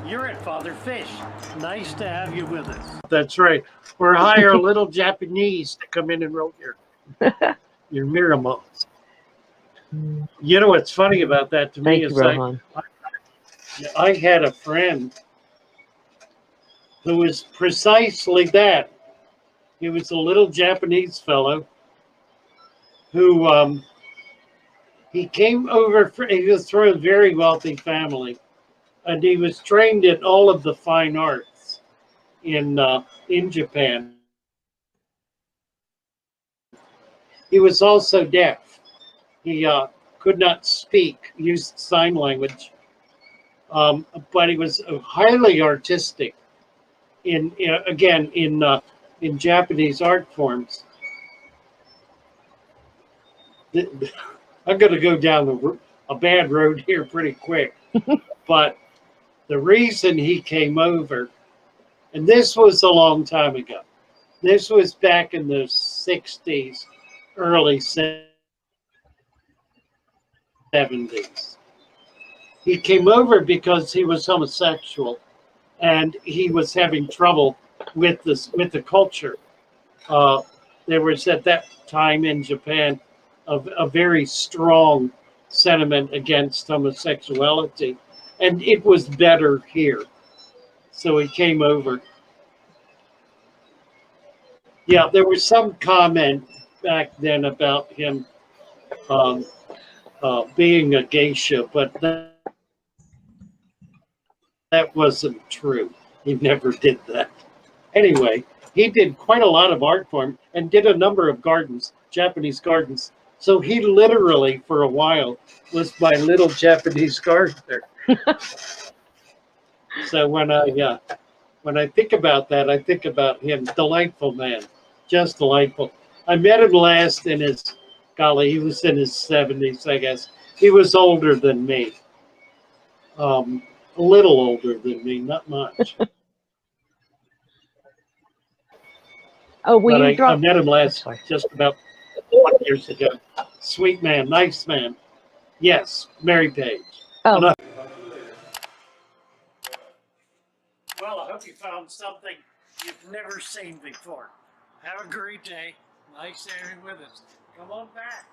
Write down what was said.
You're at Father Fish. Nice to have you with us. That's right. Or hire a little Japanese to come in and roll your Miramonts. You know what's funny about that to me Thank you, is Rohan. I had a friend who was precisely that. He was a little Japanese fellow who he came over. He was from a very wealthy family, and he was trained in all of the fine arts in Japan. He was also deaf. He could not speak, used sign language, but he was highly artistic in Japanese art forms. I'm going to go down a bad road here pretty quick, but the reason he came over, and this was a long time ago. This was back in the 60s, early 70s. He came over because he was homosexual and he was having trouble with the culture. There was at that time in Japan a very strong sentiment against homosexuality, and it was better here. So he came over. Yeah, there was some comment back then about him being a geisha, but that wasn't true. He never did that. Anyway, he did quite a lot of art form and did a number of gardens, Japanese gardens. So he literally, for a while, was my little Japanese gardener. So when I think about that, I think about him. Delightful man, just delightful. I met him last in his, golly, he was in his 70s, I guess. He was older than me, a little older than me, not much. Oh, will But you I drop? met him last just about 20 years ago. Sweet man, nice man. Yes, Mary Page. Oh. Well, I hope you found something you've never seen before. Have a great day. Nice having you with us. Come on back.